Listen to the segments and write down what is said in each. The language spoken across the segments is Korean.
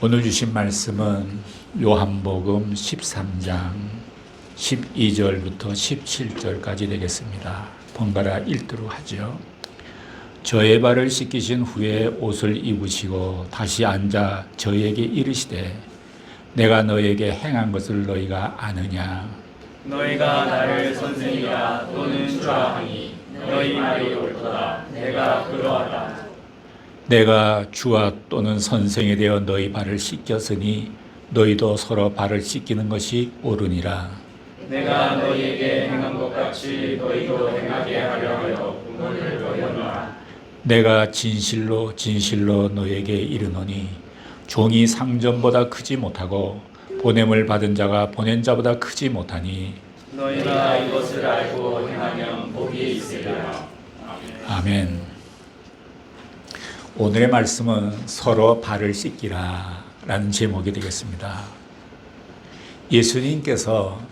오늘 주신 말씀은 요한복음 13장 12절부터 17절까지 되겠습니다. 번갈아 읽도록 하죠. 저의 발을 씻기신 후에 옷을 입으시고 다시 앉아 저에게 이르시되 내가 너에게 행한 것을 너희가 아느냐. 너희가 나를 선생이라 또는 주라 하니 너희 말이 옳도다. 내가 그러하다. 내가 주와 또는 선생이 되어 너희 발을 씻겼으니 너희도 서로 발을 씻기는 것이 옳으니라. 내가 너희에게 행한 것 같이 너희도 행하게 하려 하여 부모를 보였노라. 내가 진실로 진실로 너에게 이르노니 종이 상전보다 크지 못하고 보냄을 받은 자가 보낸 자보다 크지 못하니 너희가 이것을 알고 행하면 복이 있으리라. 아멘. 오늘의 말씀은 서로 발을 씻기라 라는 제목이 되겠습니다. 예수님께서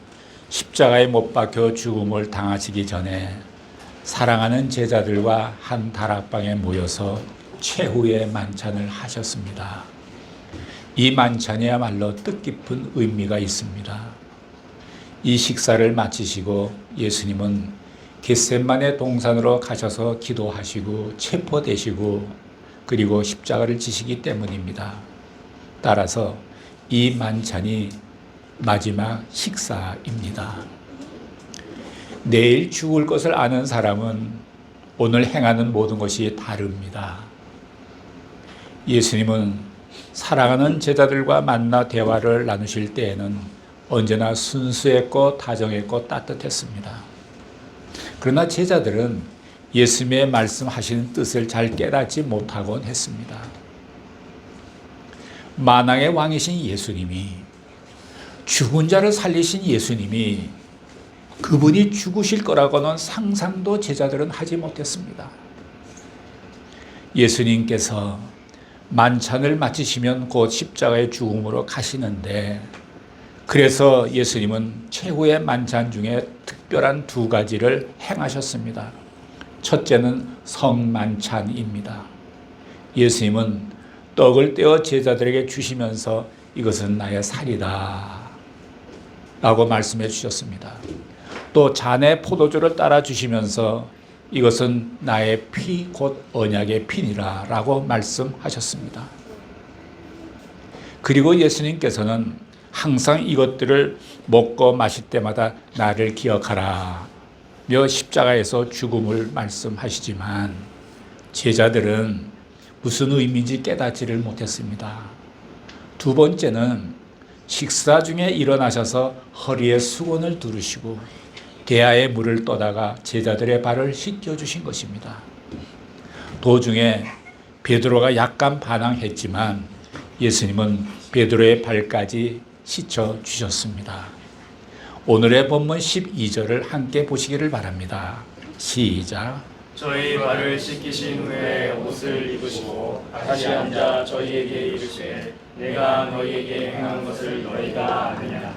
십자가에 못 박혀 죽음을 당하시기 전에 사랑하는 제자들과 한 다락방에 모여서 최후의 만찬을 하셨습니다. 이 만찬이야말로 뜻깊은 의미가 있습니다. 이 식사를 마치시고 예수님은 겟세마네 동산으로 가셔서 기도하시고 체포되시고 그리고 십자가를 지시기 때문입니다. 따라서 이 만찬이 마지막 식사입니다. 내일 죽을 것을 아는 사람은 오늘 행하는 모든 것이 다릅니다. 예수님은 사랑하는 제자들과 만나 대화를 나누실 때에는 언제나 순수했고 다정했고 따뜻했습니다. 그러나 제자들은 예수님의 말씀하시는 뜻을 잘 깨닫지 못하곤 했습니다. 만왕의 왕이신 예수님이, 죽은 자를 살리신 예수님이 그분이 죽으실 거라고는 상상도 제자들은 하지 못했습니다. 예수님께서 만찬을 마치시면 곧 십자가의 죽음으로 가시는데, 그래서 예수님은 최후의 만찬 중에 특별한 두 가지를 행하셨습니다. 첫째는 성만찬입니다. 예수님은 떡을 떼어 제자들에게 주시면서 이것은 나의 살이다 라고 말씀해 주셨습니다. 또 잔에 포도주를 따라 주시면서 이것은 나의 피 곧 언약의 피니라 라고 말씀하셨습니다. 그리고 예수님께서는 항상 이것들을 먹고 마실 때마다 나를 기억하라 며 십자가에서 죽음을 말씀하시지만 제자들은 무슨 의미인지 깨닫지를 못했습니다. 두 번째는 식사 중에 일어나셔서 허리에 수건을 두르시고 대야에 물을 떠다가 제자들의 발을 씻겨주신 것입니다. 도중에 베드로가 약간 반항했지만 예수님은 베드로의 발까지 씻어주셨습니다. 오늘의 본문 12절을 함께 보시기를 바랍니다. 시작. 저희 발을 씻기신 후에 옷을 입으시고 다시 앉아 저희에게 이르시되 내가 너희에게 행한 것을 너희가 아느냐.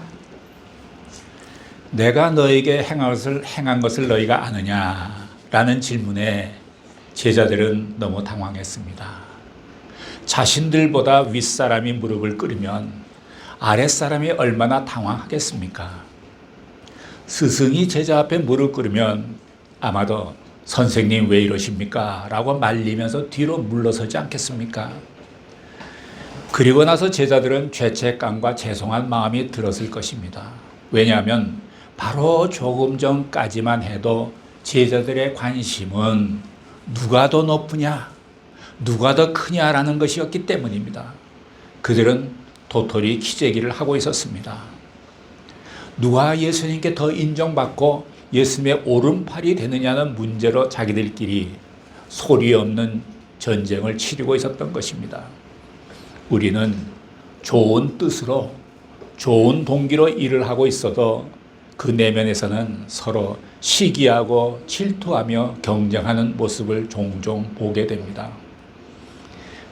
내가 너에게 행한 것을 너희가 아느냐 라는 질문에 제자들은 너무 당황했습니다. 자신들보다 윗사람이 무릎을 꿇으면 아랫사람이 얼마나 당황하겠습니까? 스승이 제자 앞에 무릎 꿇으면 아마도 선생님 왜 이러십니까? 라고 말리면서 뒤로 물러서지 않겠습니까? 그리고 나서 제자들은 죄책감과 죄송한 마음이 들었을 것입니다. 왜냐하면 바로 조금 전까지만 해도 제자들의 관심은 누가 더 높으냐, 누가 더 크냐라는 것이었기 때문입니다. 그들은 도토리 키재기를 하고 있었습니다. 누가 예수님께 더 인정받고 예수님의 오른팔이 되느냐는 문제로 자기들끼리 소리 없는 전쟁을 치르고 있었던 것입니다. 우리는 좋은 뜻으로 좋은 동기로 일을 하고 있어도 그 내면에서는 서로 시기하고 질투하며 경쟁하는 모습을 종종 보게 됩니다.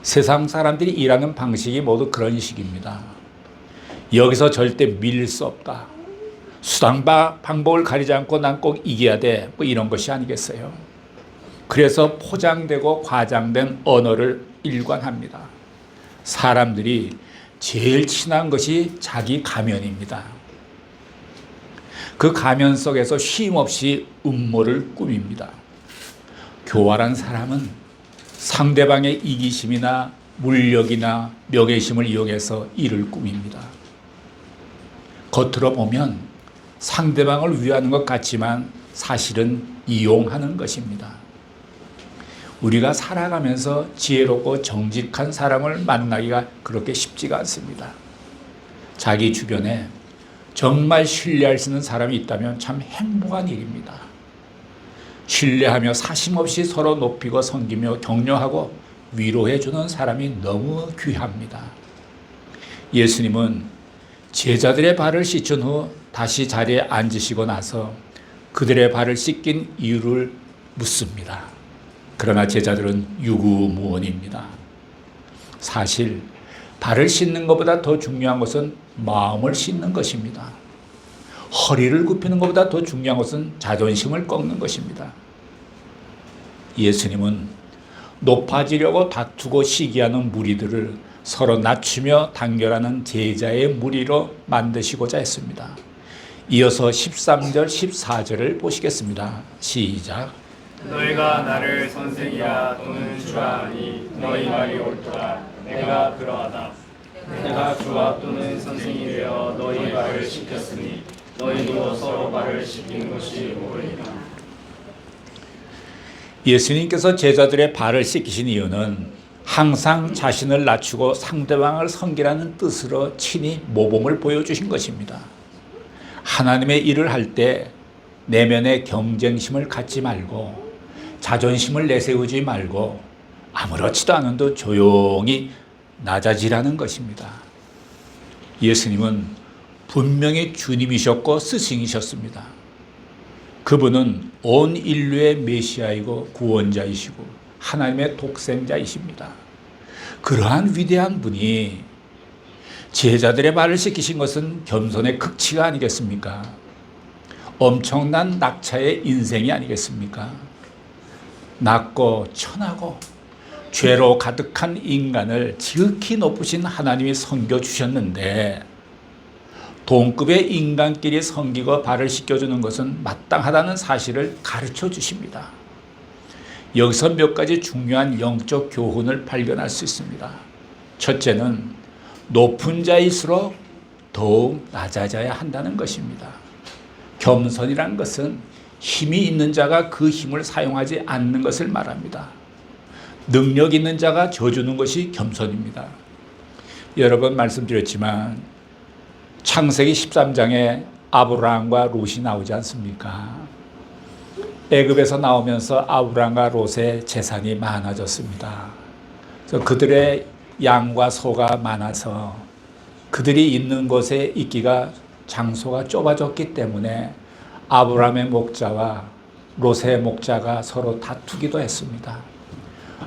세상 사람들이 일하는 방식이 모두 그런 식입니다. 여기서 절대 밀릴 수 없다. 방법을 가리지 않고 난 꼭 이겨야 돼. 뭐 이런 것이 아니겠어요. 그래서 포장되고 과장된 언어를 일관합니다. 사람들이 제일 친한 것이 자기 가면입니다. 그 가면 속에서 쉼없이 음모를 꾸밉니다. 교활한 사람은 상대방의 이기심이나 물력이나 명예심을 이용해서 일을 꾸밉니다. 겉으로 보면 상대방을 위하는 것 같지만 사실은 이용하는 것입니다. 우리가 살아가면서 지혜롭고 정직한 사람을 만나기가 그렇게 쉽지가 않습니다. 자기 주변에 정말 신뢰할 수 있는 사람이 있다면 참 행복한 일입니다. 신뢰하며 사심없이 서로 높이고 섬기며 격려하고 위로해주는 사람이 너무 귀합니다. 예수님은 제자들의 발을 씻은 후 다시 자리에 앉으시고 나서 그들의 발을 씻긴 이유를 묻습니다. 그러나 제자들은 유구무원입니다. 사실 발을 씻는 것보다 더 중요한 것은 마음을 씻는 것입니다. 허리를 굽히는 것보다 더 중요한 것은 자존심을 꺾는 것입니다. 예수님은 높아지려고 다투고 시기하는 무리들을 서로 낮추며 단결하는 제자의 무리로 만드시고자 했습니다. 이어서 13절, 14절을 보시겠습니다. 시작. 너희가 나를 선생이라 또는 주라 하니 너희 말이 옳도다. 내가 그러하다. 내가 주와 또는 선생이 되어 너희 발을 씻겼으니 너희도 서로 발을 씻기는 것이 옳으니라. 예수님께서 제자들의 발을 씻기신 이유는 항상 자신을 낮추고 상대방을 섬기라는 뜻으로 친히 모범을 보여주신 것입니다. 하나님의 일을 할 때 내면의 경쟁심을 갖지 말고 자존심을 내세우지 말고 아무렇지도 않은 듯 조용히 낮아지라는 것입니다. 예수님은 분명히 주님이셨고 스승이셨습니다. 그분은 온 인류의 메시아이고 구원자이시고 하나님의 독생자이십니다. 그러한 위대한 분이 제자들의 발을 씻기신 것은 겸손의 극치가 아니겠습니까? 엄청난 낙차의 인생이 아니겠습니까? 낮고 천하고 죄로 가득한 인간을 지극히 높으신 하나님이 섬겨주셨는데 동급의 인간끼리 섬기고 발을 씻겨주는 것은 마땅하다는 사실을 가르쳐 주십니다. 여기서 몇 가지 중요한 영적 교훈을 발견할 수 있습니다. 첫째는 높은 자일수록 더욱 낮아져야 한다는 것입니다. 겸손이란 것은 힘이 있는 자가 그 힘을 사용하지 않는 것을 말합니다. 능력 있는 자가 져주는 것이 겸손입니다. 여러 번 말씀드렸지만 창세기 13장에 아브라함과 롯이 나오지 않습니까? 애굽에서 나오면서 아브라함과 롯의 재산이 많아졌습니다. 그래서 그들의 양과 소가 많아서 그들이 있는 곳에 있기가 장소가 좁아졌기 때문에 아브라함의 목자와 롯의 목자가 서로 다투기도 했습니다.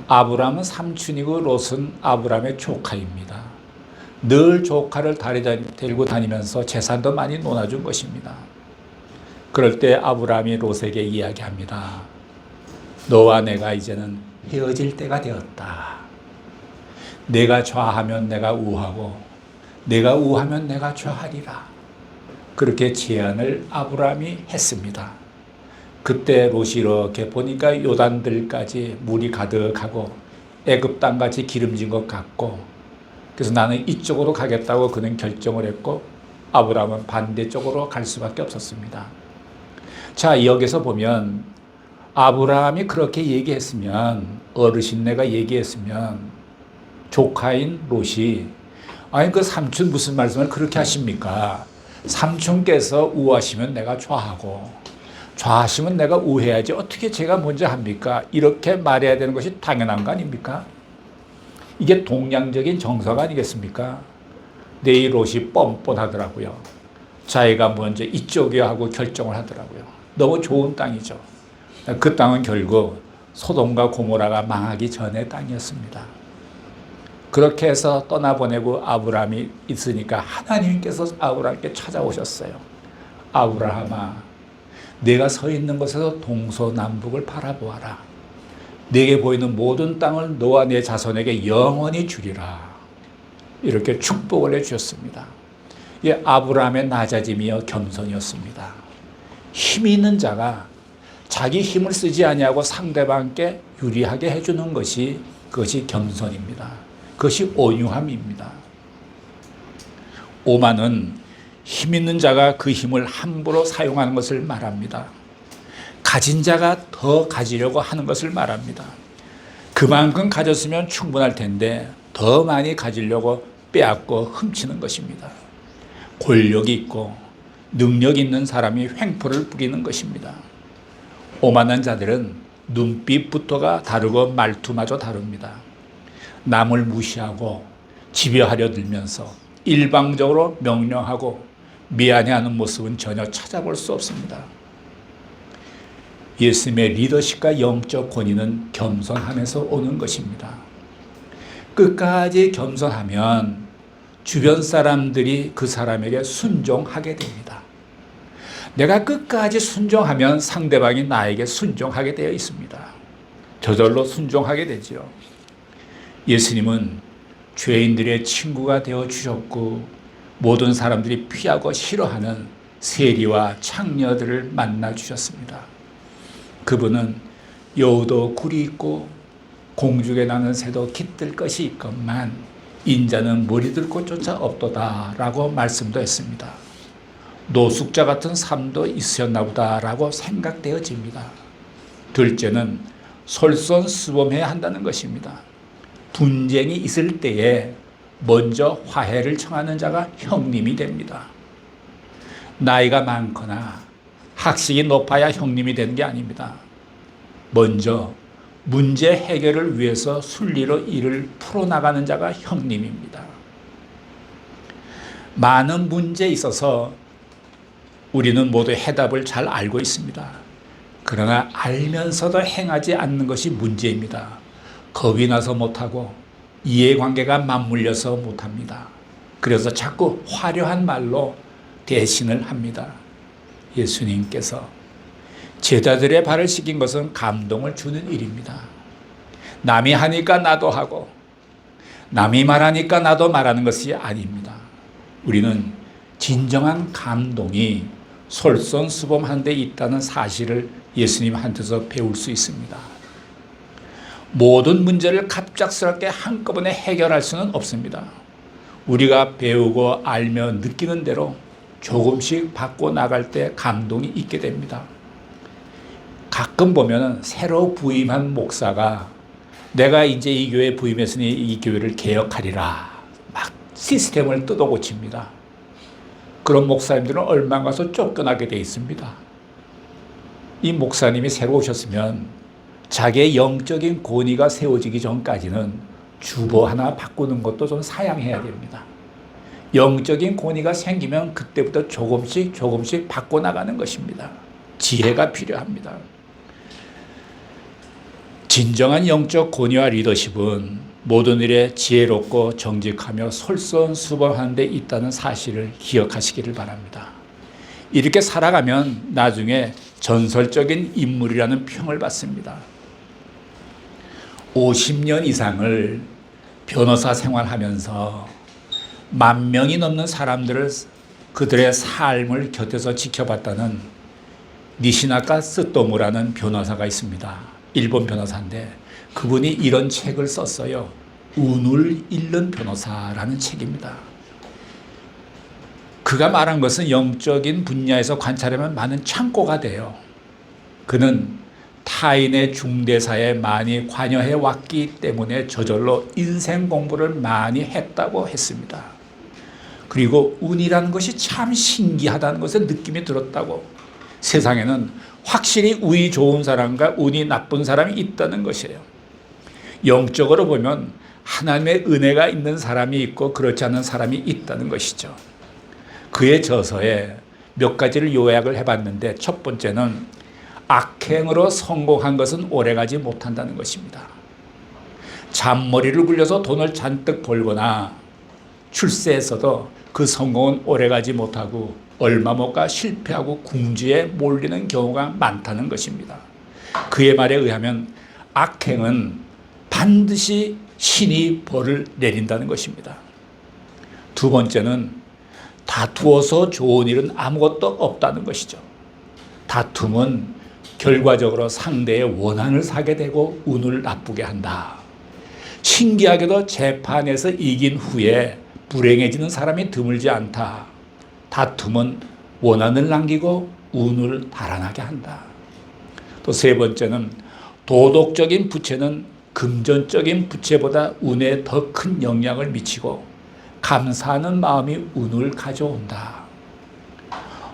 아브라함은 삼촌이고 롯은 아브라함의 조카입니다. 늘 조카를 데리고 다니면서 재산도 많이 논아준 것입니다. 그럴 때 아브라함이 롯에게 이야기합니다. 너와 내가 이제는 헤어질 때가 되었다. 내가 좌하면 내가 우하고 내가 우하면 내가 좌하리라. 그렇게 제안을 아브라함이 했습니다. 그때 롯이 이렇게 보니까 요단들까지 물이 가득하고 애굽 땅같이 기름진 것 같고 그래서 나는 이쪽으로 가겠다고 그는 결정을 했고 아브라함은 반대쪽으로 갈 수밖에 없었습니다. 자, 여기서 보면 아브라함이 그렇게 얘기했으면 어르신네가 얘기했으면 조카인 롯이 아니 그 삼촌 무슨 말씀을 그렇게 하십니까? 삼촌께서 우하시면 내가 좌하고 좌하시면 내가 우해야지 어떻게 제가 먼저 합니까? 이렇게 말해야 되는 것이 당연한 거 아닙니까? 이게 동양적인 정서가 아니겠습니까? 근데 이 롯이 뻔뻔하더라고요. 자기가 먼저 이쪽이야 하고 결정을 하더라고요. 너무 좋은 땅이죠. 그 땅은 결국 소돔과 고모라가 망하기 전의 땅이었습니다. 그렇게 해서 떠나보내고 아브라함이 있으니까 하나님께서 아브라함께 찾아오셨어요. 아브라함아, 내가 서 있는 곳에서 동서남북을 바라보아라. 내게 보이는 모든 땅을 너와 내 자손에게 영원히 주리라. 이렇게 축복을 해주셨습니다. 이 아브라함의 낮아짐이여 겸손이었습니다. 힘이 있는 자가 자기 힘을 쓰지 아니하고 상대방께 유리하게 해주는 것이 그것이 겸손입니다. 그것이 온유함입니다. 오만은 힘 있는 자가 그 힘을 함부로 사용하는 것을 말합니다. 가진 자가 더 가지려고 하는 것을 말합니다. 그만큼 가졌으면 충분할 텐데 더 많이 가지려고 빼앗고 훔치는 것입니다. 권력이 있고 능력 있는 사람이 횡포를 부리는 것입니다. 오만한 자들은 눈빛부터가 다르고 말투마저 다릅니다. 남을 무시하고 지배하려 들면서 일방적으로 명령하고 미안해하는 모습은 전혀 찾아볼 수 없습니다. 예수님의 리더십과 영적 권위는 겸손함에서 오는 것입니다. 끝까지 겸손하면 주변 사람들이 그 사람에게 순종하게 됩니다. 내가 끝까지 순종하면 상대방이 나에게 순종하게 되어 있습니다. 저절로 순종하게 되죠. 예수님은 죄인들의 친구가 되어 주셨고 모든 사람들이 피하고 싫어하는 세리와 창녀들을 만나 주셨습니다. 그분은 여우도 굴이 있고 공중에 나는 새도 깃들 것이 있건만 인자는 머리들 곳조차 없도다 라고 말씀도 했습니다. 노숙자 같은 삶도 있으셨나 보다라고 생각되어집니다. 둘째는 솔선수범해야 한다는 것입니다. 분쟁이 있을 때에 먼저 화해를 청하는 자가 형님이 됩니다. 나이가 많거나 학식이 높아야 형님이 되는 게 아닙니다. 먼저 문제 해결을 위해서 순리로 일을 풀어나가는 자가 형님입니다. 많은 문제에 있어서 우리는 모두 해답을 잘 알고 있습니다. 그러나 알면서도 행하지 않는 것이 문제입니다. 겁이 나서 못하고 이해관계가 맞물려서 못합니다. 그래서 자꾸 화려한 말로 대신을 합니다. 예수님께서 제자들의 발을 씻긴 것은 감동을 주는 일입니다. 남이 하니까 나도 하고 남이 말하니까 나도 말하는 것이 아닙니다. 우리는 진정한 감동이 솔선수범하는 데 있다는 사실을 예수님한테서 배울 수 있습니다. 모든 문제를 갑작스럽게 한꺼번에 해결할 수는 없습니다. 우리가 배우고 알며 느끼는 대로 조금씩 바꿔나갈 때 감동이 있게 됩니다. 가끔 보면 새로 부임한 목사가 내가 이제 이 교회에 부임했으니 이 교회를 개혁하리라 막 시스템을 뜯어고칩니다. 그런 목사님들은 얼마 가서 쫓겨나게 돼 있습니다. 이 목사님이 새로 오셨으면 자기의 영적인 권위가 세워지기 전까지는 주보 하나 바꾸는 것도 좀 사양해야 됩니다. 영적인 권위가 생기면 그때부터 조금씩 바꿔나가는 것입니다. 지혜가 필요합니다. 진정한 영적 권위와 리더십은 모든 일에 지혜롭고 정직하며 솔선수범하는 데 있다는 사실을 기억하시기를 바랍니다. 이렇게 살아가면 나중에 전설적인 인물이라는 평을 받습니다. 50년 이상을 변호사 생활하면서 10,000명이 넘는 사람들을 그들의 삶을 곁에서 지켜봤다는 니시나카 스토무라는 변호사가 있습니다. 일본 변호사인데 그분이 이런 책을 썼어요. 운을 잃는 변호사라는 책입니다. 그가 말한 것은 영적인 분야에서 관찰하면 많은 참고가 돼요. 그는 타인의 중대사에 많이 관여해 왔기 때문에 저절로 인생 공부를 많이 했다고 했습니다. 그리고 운이라는 것이 참 신기하다는 것에 느낌이 들었다고. 세상에는 확실히 운이 좋은 사람과 운이 나쁜 사람이 있다는 것이에요. 영적으로 보면 하나님의 은혜가 있는 사람이 있고 그렇지 않은 사람이 있다는 것이죠. 그의 저서에 몇 가지를 요약을 해봤는데 첫 번째는 악행으로 성공한 것은 오래가지 못한다는 것입니다. 잔머리를 굴려서 돈을 잔뜩 벌거나 출세해서도 그 성공은 오래가지 못하고 얼마 못 가 실패하고 궁지에 몰리는 경우가 많다는 것입니다. 그의 말에 의하면 악행은 반드시 신이 벌을 내린다는 것입니다. 두 번째는 다투어서 좋은 일은 아무것도 없다는 것이죠. 다툼은 결과적으로 상대의 원한을 사게 되고 운을 나쁘게 한다. 신기하게도 재판에서 이긴 후에 불행해지는 사람이 드물지 않다. 다툼은 원한을 남기고 운을 달아나게 한다. 또 세 번째는 도덕적인 부채는 금전적인 부채보다 운에 더 큰 영향을 미치고 감사하는 마음이 운을 가져온다.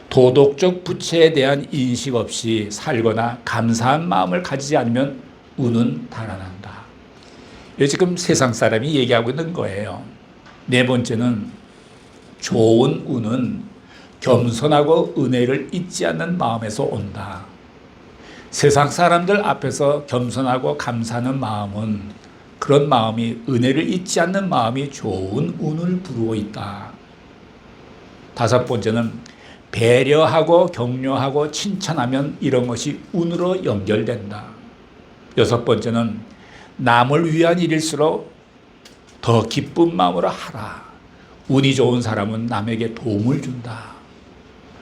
도덕적 부채에 대한 인식 없이 살거나 감사한 마음을 가지지 않으면 운은 달아난다. 이게 지금 세상 사람이 얘기하고 있는 거예요. 네 번째는 좋은 운은 겸손하고 은혜를 잊지 않는 마음에서 온다. 세상 사람들 앞에서 겸손하고 감사하는 마음은 그런 마음이 은혜를 잊지 않는 마음이 좋은 운을 부르고 있다. 다섯 번째는 배려하고 격려하고 칭찬하면 이런 것이 운으로 연결된다. 여섯 번째는 남을 위한 일일수록 더 기쁜 마음으로 하라. 운이 좋은 사람은 남에게 도움을 준다.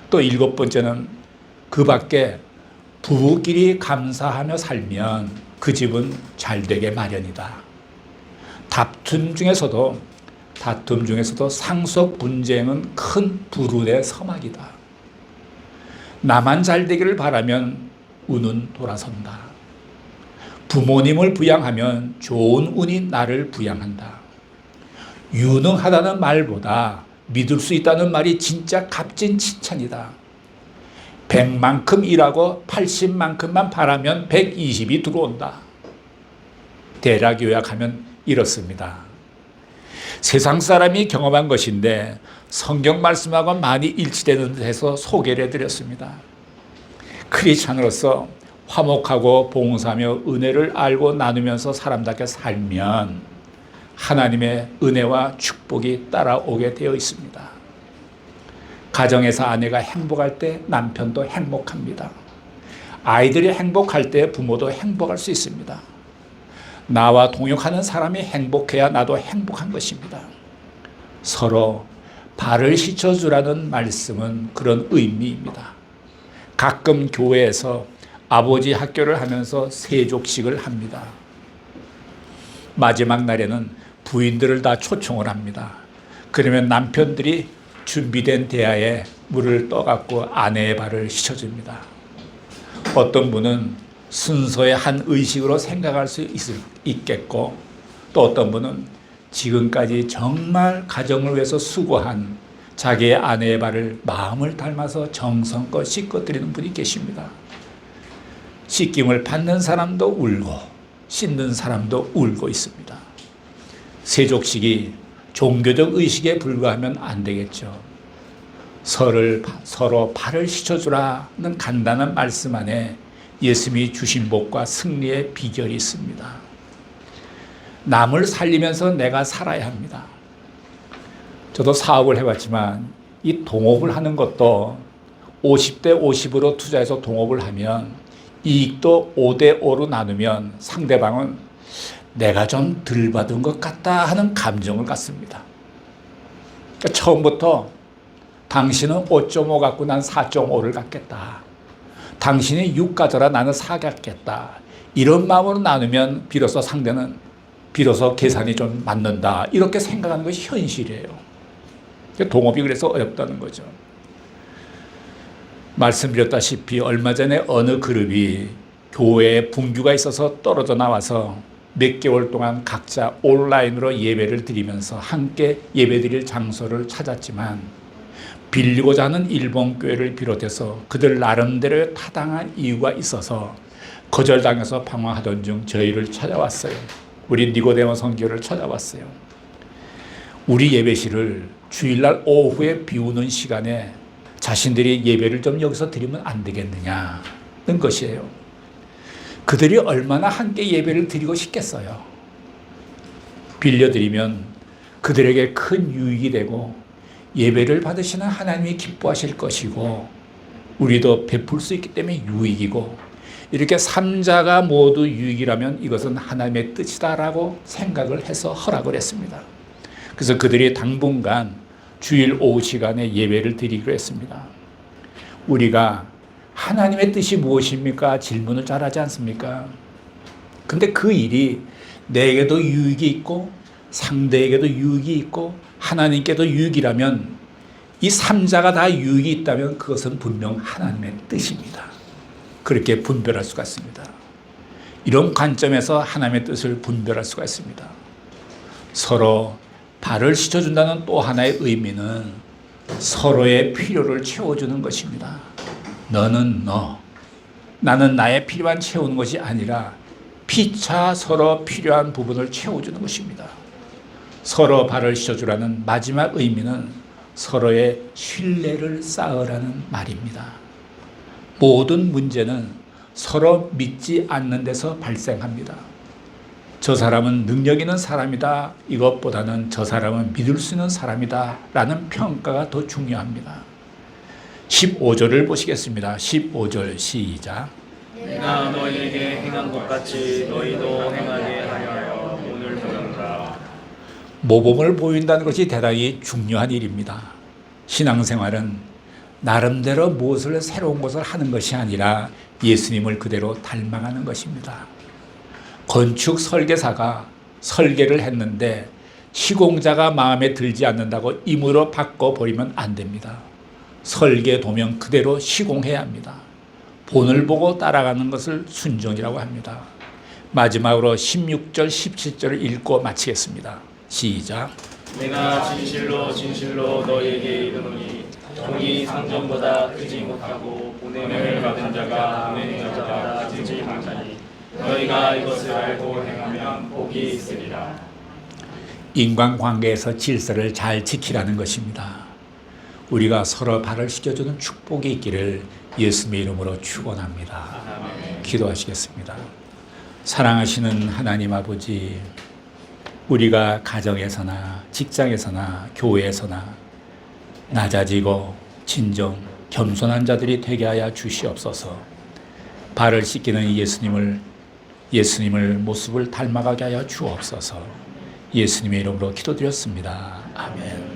또 일곱 번째는 그 밖에 부부끼리 감사하며 살면 그 집은 잘 되게 마련이다. 다툼 중에서도 상속 분쟁은 큰 불운의 서막이다. 나만 잘 되기를 바라면 운은 돌아선다. 부모님을 부양하면 좋은 운이 나를 부양한다. 유능하다는 말보다 믿을 수 있다는 말이 진짜 값진 칭찬이다. 100만큼 일하고 80만큼만 바라면 120이 들어온다. 대략 요약하면 이렇습니다. 세상 사람이 경험한 것인데 성경 말씀하고 많이 일치되는 듯해서 소개를 해드렸습니다. 크리스찬으로서 화목하고 봉사하며 은혜를 알고 나누면서 사람답게 살면 하나님의 은혜와 축복이 따라오게 되어 있습니다. 가정에서 아내가 행복할 때 남편도 행복합니다. 아이들이 행복할 때 부모도 행복할 수 있습니다. 나와 동역하는 사람이 행복해야 나도 행복한 것입니다. 서로 발을 씻어주라는 말씀은 그런 의미입니다. 가끔 교회에서 아버지 학교를 하면서 세족식을 합니다. 마지막 날에는 부인들을 다 초청을 합니다. 그러면 남편들이 준비된 대야에 물을 떠갖고 아내의 발을 씻어줍니다. 어떤 분은 순서의 한 의식으로 생각할 수 있겠고, 또 어떤 분은 지금까지 정말 가정을 위해서 수고한 자기의 아내의 발을 마음을 닮아서 정성껏 씻어드리는 분이 계십니다. 씻김을 받는 사람도 울고 씻는 사람도 울고 있습니다. 세족식이 종교적 의식에 불과하면 안 되겠죠. 서로 발을 씻어주라는 간단한 말씀 안에 예수님이 주신 복과 승리의 비결이 있습니다. 남을 살리면서 내가 살아야 합니다. 저도 사업을 해봤지만 이 동업을 하는 것도 50대 50으로 투자해서 동업을 하면 이익도 5대 5로 나누면 상대방은 내가 좀 덜 받은 것 같다 하는 감정을 갖습니다. 그러니까 처음부터 당신은 5.5 갖고 난 4.5를 갖겠다. 당신이 6 가져라 나는 4 갖겠다. 이런 마음으로 나누면 비로소 상대는 비로소 계산이 좀 맞는다. 이렇게 생각하는 것이 현실이에요. 동업이 그래서 어렵다는 거죠. 말씀드렸다시피 얼마 전에 어느 그룹이 교회에 분규가 있어서 떨어져 나와서 몇 개월 동안 각자 온라인으로 예배를 드리면서 함께 예배드릴 장소를 찾았지만 빌리고자 하는 일본 교회를 비롯해서 그들 나름대로의 타당한 이유가 있어서 거절당해서 방황하던 중 저희를 찾아왔어요. 우리 니고데모 선교를 찾아왔어요. 우리 예배실을 주일날 오후에 비우는 시간에 자신들이 예배를 좀 여기서 드리면 안 되겠느냐는 것이에요. 그들이 얼마나 함께 예배를 드리고 싶겠어요. 빌려드리면 그들에게 큰 유익이 되고 예배를 받으시는 하나님이 기뻐하실 것이고 우리도 베풀 수 있기 때문에 유익이고 이렇게 삼자가 모두 유익이라면 이것은 하나님의 뜻이다라고 생각을 해서 허락을 했습니다. 그래서 그들이 당분간 주일 오후 시간에 예배를 드리기로 했습니다. 우리가 하나님의 뜻이 무엇입니까? 질문을 잘 하지 않습니까? 근데 그 일이 내게도 유익이 있고 상대에게도 유익이 있고 하나님께도 유익이라면 이 삼자가 다 유익이 있다면 그것은 분명 하나님의 뜻입니다. 그렇게 분별할 수가 있습니다. 이런 관점에서 하나님의 뜻을 분별할 수가 있습니다. 서로 발을 씻어준다는 또 하나의 의미는 서로의 필요를 채워주는 것입니다. 너는 너, 나는 나의 필요한 채우는 것이 아니라 피차 서로 필요한 부분을 채워주는 것입니다. 서로 발을 씻어주라는 마지막 의미는 서로의 신뢰를 쌓으라는 말입니다. 모든 문제는 서로 믿지 않는 데서 발생합니다. 저 사람은 능력 있는 사람이다. 이것보다는 저 사람은 믿을 수 있는 사람이다. 라는 평가가 더 중요합니다. 15절을 보시겠습니다. 15절 시작. 내가 너희에게 행한 것 같이 너희도 행하게 하여 오늘 보는다. 모범을 보인다는 것이 대단히 중요한 일입니다. 신앙생활은 나름대로 무엇을 새로운 것을 하는 것이 아니라 예수님을 그대로 닮아가는 것입니다. 건축 설계사가 설계를 했는데 시공자가 마음에 들지 않는다고 임의로 바꿔버리면 안 됩니다. 설계 도면 그대로 시공해야 합니다. 본을 보고 따라가는 것을 순종이라고 합니다. 마지막으로 16절, 17절을 읽고 마치겠습니다. 시작. 내가 진실로 진실로 너희에게 이르노니 종이 상전보다 크지 못하고 보냄을 받은 자가 보낸 자보다 크지 못하니 너희가 이것을 알고 행하면 복이 있으리라. 인간관계에서 질서를 잘 지키라는 것입니다. 우리가 서로 발을 씻겨주는 축복이 있기를 예수님의 이름으로 축원합니다. 기도하시겠습니다. 사랑하시는 하나님 아버지, 우리가 가정에서나 직장에서나 교회에서나 낮아지고 진정 겸손한 자들이 되게 하여 주시옵소서. 발을 씻기는 예수님을 모습을 닮아가게 하여 주옵소서. 예수님의 이름으로 기도드렸습니다. 아멘.